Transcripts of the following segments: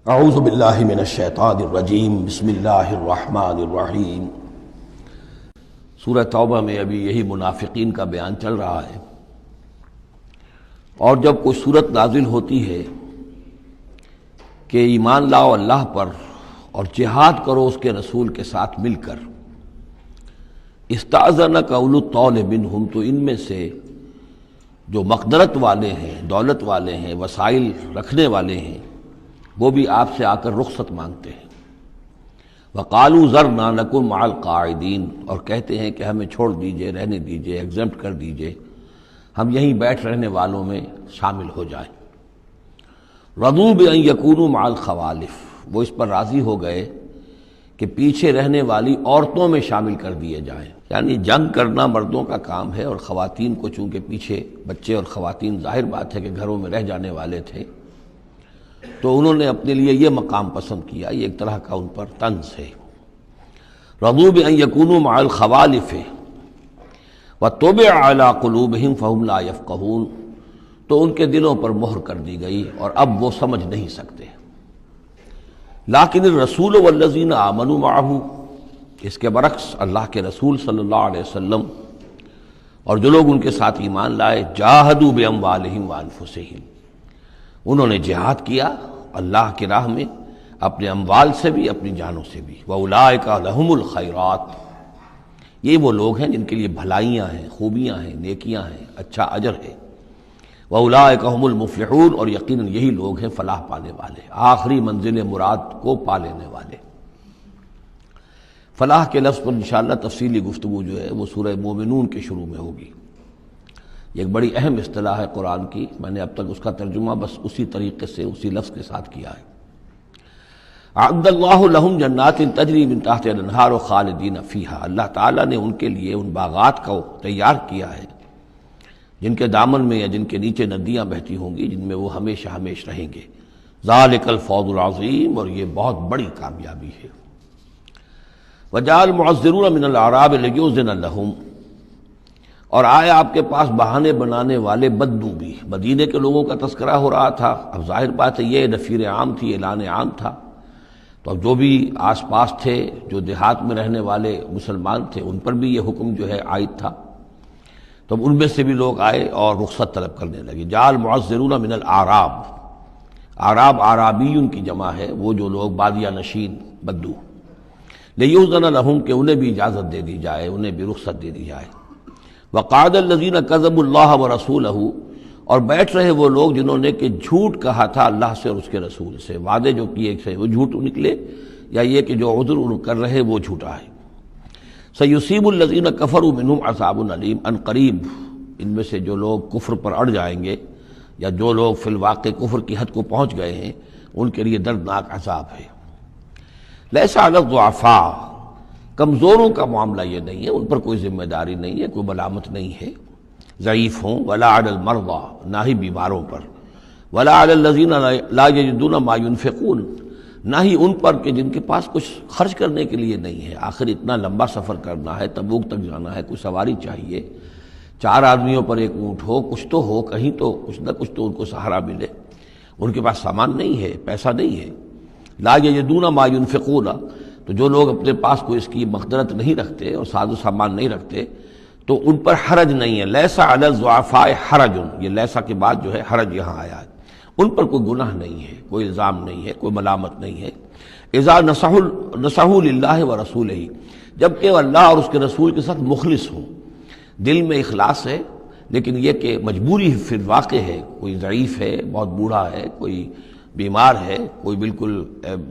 اعوذ باللہ من الشیطان الرجیم بسم اللہ الرحمن الرحیم۔ سورہ توبہ میں ابھی یہی منافقین کا بیان چل رہا ہے، اور جب کوئی صورت نازل ہوتی ہے کہ ایمان لاؤ اللہ پر اور جہاد کرو اس کے رسول کے ساتھ مل کر، استأذنک اولو الطول منہم، تو ان میں سے جو مقدرت والے ہیں، دولت والے ہیں، وسائل رکھنے والے ہیں، وہ بھی آپ سے آ کر رخصت مانگتے ہیں۔ وقالوا ذرنا نکن مع القاعدین، اور کہتے ہیں کہ ہمیں چھوڑ دیجئے، رہنے دیجئے، ایگزمپٹ کر دیجئے، ہم یہیں بیٹھ رہنے والوں میں شامل ہو جائیں۔ رضوا بان یکونوا مع الخوالف، وہ اس پر راضی ہو گئے کہ پیچھے رہنے والی عورتوں میں شامل کر دیے جائیں، یعنی جنگ کرنا مردوں کا کام ہے، اور خواتین کو چونکہ پیچھے بچے اور خواتین ظاہر بات ہے کہ گھروں میں رہ جانے والے تھے، تو انہوں نے اپنے لیے یہ مقام پسند کیا، یہ ایک طرح کا ان پر طنز ہے۔ رضوا بان یکونوا مع الخوالف وطبع علی قلوبہم فہم لا یفقہون، تو ان کے دلوں پر مہر کر دی گئی اور اب وہ سمجھ نہیں سکتے۔ لیکن الرسول والذین آمنوا معہ، اس کے برعکس اللہ کے رسول صلی اللہ علیہ وسلم اور جو لوگ ان کے ساتھ ایمان لائے، جاہدوا باموالہم وانفسہم، انہوں نے جہاد کیا اللہ کی راہ میں، اپنے اموال سے بھی، اپنی جانوں سے بھی۔ وَأُولَٰئِکَ لَهُمُ الْخَيْرَاتُ، یہ وہ لوگ ہیں جن کے لیے بھلائیاں ہیں، خوبیاں ہیں، نیکیاں ہیں، اچھا اجر ہے۔ وَأُولَٰئِکَ هُمُ الْمُفْلِحُونَ، اور یقیناً یہی لوگ ہیں فلاح پانے والے، آخری منزل مراد کو پا لینے والے۔ فلاح کے لفظ پر انشاءاللہ تفصیلی گفتگو جو ہے وہ سورہ مومنون کے شروع میں ہوگی۔ یہ ایک بڑی اہم اصطلاح ہے قرآن کی، میں نے اب تک اس کا ترجمہ بس اسی طریقے سے اسی لفظ کے ساتھ کیا ہے۔ اعد اللہ لہم جنات تجری من تحتہا الانہار خالدین فیہا، اللہ تعالیٰ نے ان کے لیے ان باغات کو تیار کیا ہے جن کے دامن میں یا جن کے نیچے ندیاں بہتی ہوں گی، جن میں وہ ہمیشہ ہمیش رہیں گے۔ ذالک الفوز العظیم، اور یہ بہت بڑی کامیابی ہے۔ وجاء المعذرون من الاعراب لیؤذن لہم، اور آئے آپ کے پاس بہانے بنانے والے بدو بھی، مدینے کے لوگوں کا تذکرہ ہو رہا تھا، اب ظاہر بات ہے یہ نفیر عام تھی، اعلان عام تھا، تو اب جو بھی آس پاس تھے، جو دیہات میں رہنے والے مسلمان تھے، ان پر بھی یہ حکم جو ہے عائد تھا، تو اب ان میں سے بھی لوگ آئے اور رخصت طلب کرنے لگے۔ جاء المعذرون من الاعراب، اعراب اعرابیون کی جمع ہے، وہ جو لوگ بادیہ نشین بدو، لیؤذن لہم، کہ انہیں بھی اجازت دے دی جائے، انہیں بھی رخصت دے دی جائے۔ وقعد الذین کذبوا اللہ ورسولہ، اور بیٹھ رہے وہ لوگ جنہوں نے کہ جھوٹ کہا تھا اللہ سے اور اس کے رسول سے، وعدے جو کیے تھے وہ جھوٹ نکلے، یا یہ کہ جو عذر کر رہے وہ جھوٹا ہے۔ سیصیب الذین کفروا منہم عذاب علیم، ان قریب ان میں سے جو لوگ کفر پر اڑ جائیں گے، یا جو لوگ فی الواقع کفر کی حد کو پہنچ گئے ہیں، ان کے لیے دردناک عذاب ہے۔ لیس علی الضعفاء، کمزوروں کا معاملہ یہ نہیں ہے، ان پر کوئی ذمہ داری نہیں ہے، کوئی ملامت نہیں ہے، ضعیف ہوں، ولا علی المرضى، نہ ہی بیماروں پر، ولا علی الذین لا یجدون ما ينفقون، نہ ہی ان پر کہ جن کے پاس کچھ خرچ کرنے کے لیے نہیں ہے۔ آخر اتنا لمبا سفر کرنا ہے، تبوک تک جانا ہے، کوئی سواری چاہیے، 4 آدمیوں پر ایک اونٹ ہو، کچھ تو ہو، کہیں تو کچھ نہ کچھ تو ان کو سہارا ملے، ان کے پاس سامان نہیں ہے، پیسہ نہیں ہے۔ لا یجدون ما ينفقون، تو جو لوگ اپنے پاس کوئی اس کی مقدرت نہیں رکھتے اور ساز و سامان نہیں رکھتے، تو ان پر حرج نہیں ہے۔ لیسا علی الضعفاء حرج، یہ لیسا کے بعد جو ہے حرج یہاں آیا ہے، ان پر کوئی گناہ نہیں ہے، کوئی الزام نہیں ہے، کوئی ملامت نہیں ہے۔ اذا نصحوا للہ ورسولہ، جبکہ وہ اللہ اور اس کے رسول کے ساتھ مخلص ہوں، دل میں اخلاص ہے، لیکن یہ کہ مجبوری فی الواقع ہے، کوئی ضعیف ہے، بہت بوڑھا ہے، کوئی بیمار ہے، کوئی بالکل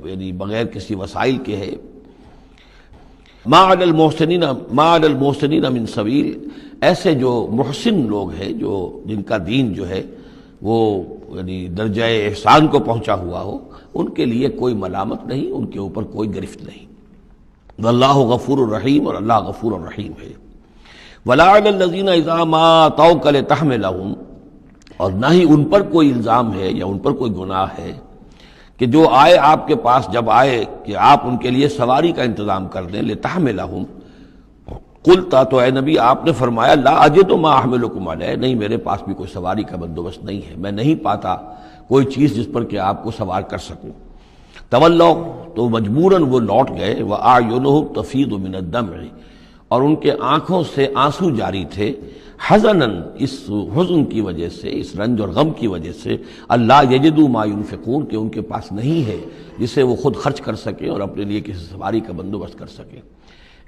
یعنی بغیر کسی وسائل کے ہے۔ ما علی المحسنین من سبیل، ایسے جو محسن لوگ ہیں، جو جن کا دین جو ہے وہ یعنی درجہ احسان کو پہنچا ہوا ہو، ان کے لیے کوئی ملامت نہیں، ان کے اوپر کوئی گرفت نہیں۔ واللہ غفور الرحیم، اور اللہ غفور الرحیم ہے۔ ولا علی الذین اذا ما اتوک لتحملہم، اور نہ ہی ان پر کوئی الزام ہے یا ان پر کوئی گناہ ہے کہ جو آئے آپ کے پاس، جب آئے کہ آپ ان کے لیے سواری کا انتظام کر دیں، لتحملہم، قلتا، تو اے نبی آپ نے فرمایا، لا اجد ما احملکم علیہ، نہیں میرے پاس بھی کوئی سواری کا بندوبست نہیں ہے، میں نہیں پاتا کوئی چیز جس پر کہ آپ کو سوار کر سکوں۔ تولوا تو مجبوراً وہ لوٹ گئے، وَأَعْيُنُهُمْ تَفِيضُ مِنَ الدَّمْعِ اور ان کے آنکھوں سے آنسو جاری تھے، حزناً اس حزن کی وجہ سے، اس رنج اور غم کی وجہ سے، اللہ یجدوا ما ينفقون کہ ان کے پاس نہیں ہے جسے وہ خود خرچ کر سکیں اور اپنے لیے کسی سواری کا بندوبست کر سکیں۔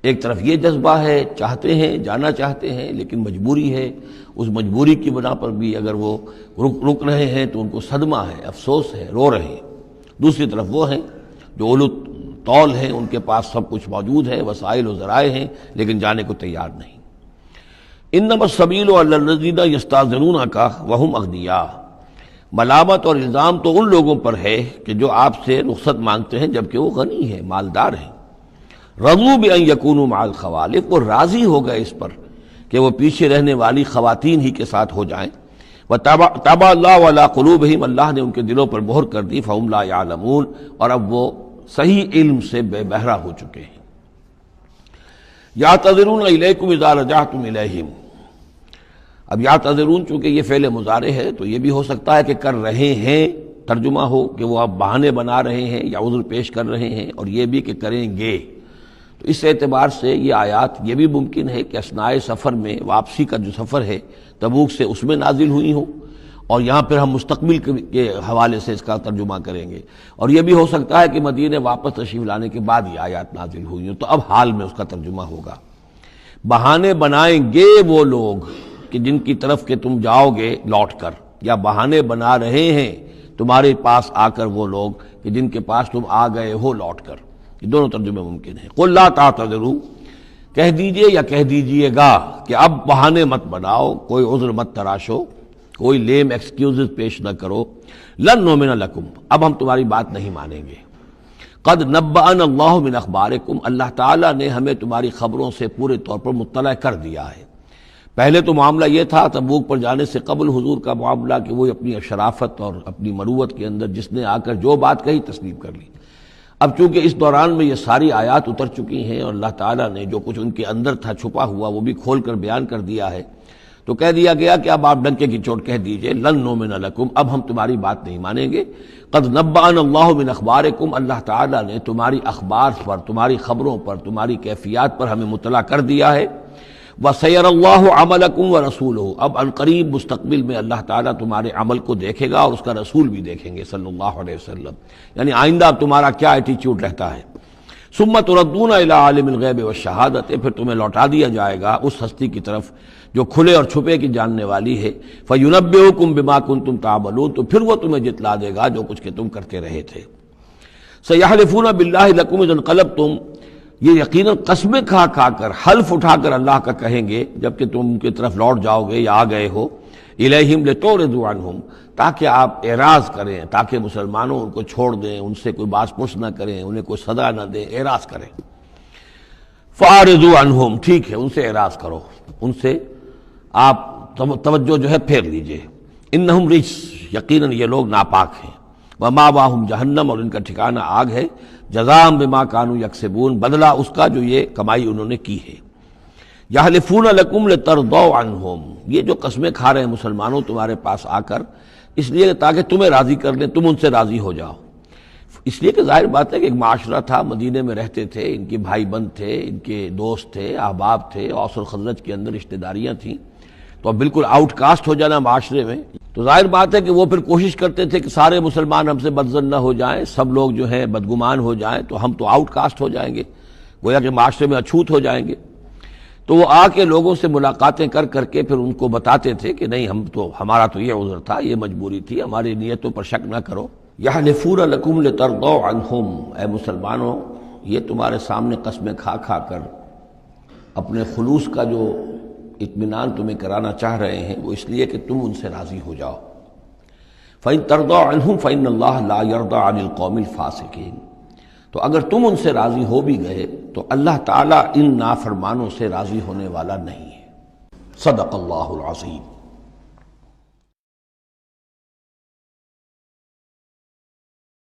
ایک طرف یہ جذبہ ہے، چاہتے ہیں، جانا چاہتے ہیں، لیکن مجبوری ہے، اس مجبوری کی بنا پر بھی اگر وہ رک رہے ہیں تو ان کو صدمہ ہے، افسوس ہے، رو رہے ہیں۔ دوسری طرف وہ ہیں جو اولو طول ہیں، ان کے پاس سب کچھ موجود ہے، وسائل و ذرائع ہیں، لیکن جانے کو تیار نہیں۔ انما السبیل علی الذین یستأذنونک وہم اغنیاء، ملامت اور الزام تو ان لوگوں پر ہے کہ جو آپ سے رخصت مانگتے ہیں جبکہ وہ غنی ہیں، مالدار ہیں۔ رضوا بأن یکونوا مع الخوالف، وہ راضی ہو گئے اس پر کہ وہ پیچھے رہنے والی خواتین ہی کے ساتھ ہو جائیں۔ وطبع اللہ علی قلوبہم، اللہ نے ان کے دلوں پر مہر کر دی، فہم لا یعلمون، اور اب وہ صحیح علم سے بے بہرہ ہو چکے ہیں۔ یعتذرون الیکم اذا رجعتم الیہم، اب یعتذرون چونکہ یہ فعل مضارع ہے تو یہ بھی ہو سکتا ہے کہ کر رہے ہیں ترجمہ ہو کہ وہ اب بہانے بنا رہے ہیں یا عذر پیش کر رہے ہیں، اور یہ بھی کہ کریں گے۔ تو اس اعتبار سے یہ آیات یہ بھی ممکن ہے کہ اثناء سفر میں، واپسی کا جو سفر ہے تبوک سے، اس میں نازل ہوئی ہوں، اور یہاں پھر ہم مستقبل کے حوالے سے اس کا ترجمہ کریں گے۔ اور یہ بھی ہو سکتا ہے کہ مدینے واپس تشریف لانے کے بعد یہ آیات نازل ہوئی ہوں، تو اب حال میں اس کا ترجمہ ہوگا۔ بہانے بنائیں گے وہ لوگ کہ جن کی طرف کہ تم جاؤ گے لوٹ کر، یا بہانے بنا رہے ہیں تمہارے پاس آ کر وہ لوگ کہ جن کے پاس تم آ گئے ہو لوٹ کر، یہ دونوں ترجمے ممکن ہیں۔ قل لا تعتذروا، کہہ دیجئے یا کہہ دیجئے گا کہ اب بہانے مت بناؤ، کوئی عذر مت تراشو، کوئی لیم ایکسکیوزز پیش نہ کرو، لن نؤمن لکم، اب ہم تمہاری بات نہیں مانیں گے۔ قد نبأنا اللہ من اخبارکم، اللہ تعالیٰ نے ہمیں تمہاری خبروں سے پورے طور پر مطلع کر دیا ہے۔ پہلے تو معاملہ یہ تھا تبوک پر جانے سے قبل حضور کا معاملہ کہ وہ اپنی شرافت اور اپنی مروت کے اندر جس نے آ کر جو بات کہی تسلیم کر لی۔ اب چونکہ اس دوران میں یہ ساری آیات اتر چکی ہیں اور اللہ تعالیٰ نے جو کچھ ان کے اندر تھا چھپا ہوا وہ بھی کھول کر بیان کر دیا ہے، تو کہہ دیا گیا کہ اب آپ ڈنکے کی چوٹ کہہ دیجئے، لن نؤمن لکم، اب ہم تمہاری بات نہیں مانیں گے۔ قد نبأنا اللہ من اخبارکم، اللہ تعالیٰ نے تمہاری اخبار پر، تمہاری خبروں پر، تمہاری کیفیات پر ہمیں مطلع کر دیا ہے۔ وَسَيَرَ اللَّهُ عَمَلَكُمْ وَرَسُولُهُ، اب عنقریب مستقبل میں اللہ تعالیٰ تمہارے عمل کو دیکھے گا اور اس کا رسول بھی دیکھیں گے صلی اللہ علیہ وسلم، یعنی آئندہ اب تمہارا کیا ایٹیچیوڈ رہتا ہے۔ ثُمَّ تُرَدُّونَ إِلَىٰ عَالِمِ الْغَيْبِ وَالشَّهَادَةِ، پھر تمہیں لوٹا دیا جائے گا اس ہستی کی طرف جو کھلے اور چھپے کی جاننے والی ہے۔ فَيُنَبِّئُكُم بِمَا كُنتُمْ تَعْمَلُونَ، تو پھر وہ تمہیں جتلا دے گا جو کچھ کہ تم کرتے رہے تھے۔ سَيَحْلِفُونَ بِاللَّهِ لَكُمْ إِذَا انقلبتم، یہ یقیناً قسمیں کھا کھا کر، حلف اٹھا کر اللہ کا کہیں گے جبکہ تم ان کی طرف لوٹ جاؤ گے یا آ گئے ہو، الیہم لتعرضوا عنہم، تاکہ آپ اعراض کریں، تاکہ مسلمانوں ان کو چھوڑ دیں، ان سے کوئی باز پرس نہ کریں، انہیں کوئی صدا نہ دیں، اعراض کریں۔ فاعرضوا عنہم، ٹھیک ہے ان سے اعراض کرو، ان سے آپ توجہ جو ہے پھیر لیجئے۔ انہم رجس، یقیناً یہ لوگ ناپاک ہیں۔ وماواہم جہنم، اور ان کا ٹھکانہ آگ ہے۔ جزاء بما کانوا یکسبون، بدلہ اس کا جو یہ کمائی انہوں نے کی ہے۔ یحلفون لکم لترضوا عنہم، یہ جو قسمیں کھا رہے ہیں مسلمانوں تمہارے پاس آ کر، اس لیے تاکہ تمہیں راضی کر لیں، تم ان سے راضی ہو جاؤ۔ اس لیے کہ ظاہر بات ہے کہ ایک معاشرہ تھا، مدینے میں رہتے تھے، ان کے بھائی بند تھے، ان کے دوست تھے، احباب تھے، اوس اور خزرج کے اندر رشتہ داریاں تھیں، تو اب بالکل آؤٹ کاسٹ ہو جانا معاشرے میں، تو ظاہر بات ہے کہ وہ پھر کوشش کرتے تھے کہ سارے مسلمان ہم سے بدظن نہ ہو جائیں، سب لوگ جو ہیں بدگمان ہو جائیں، تو ہم تو آؤٹ کاسٹ ہو جائیں گے، گویا کہ معاشرے میں اچھوت ہو جائیں گے۔ تو وہ آ کے لوگوں سے ملاقاتیں کر کر کے پھر ان کو بتاتے تھے کہ نہیں، ہمارا تو یہ عذر تھا، یہ مجبوری تھی، ہماری نیتوں پر شک نہ کرو۔ یحلفون لکم لترضوا عنہم، اے مسلمانوں یہ تمہارے سامنے قسمیں کھا کھا کر اپنے خلوص کا جو اطمینان تمہیں کرانا چاہ رہے ہیں وہ اس لیے کہ تم ان سے راضی ہو جاؤ۔ فَإِن تَرْضَوْا عَنْهُمْ فَإِنَّ اللَّهَ لَا يَرْضَىٰ عَنِ الْقَوْمِ الْفَاسِقِينَ، تو اگر تم ان سے راضی ہو بھی گئے تو اللہ تعالیٰ ان نافرمانوں سے راضی ہونے والا نہیں ہے۔ صدق اللہ العظیم۔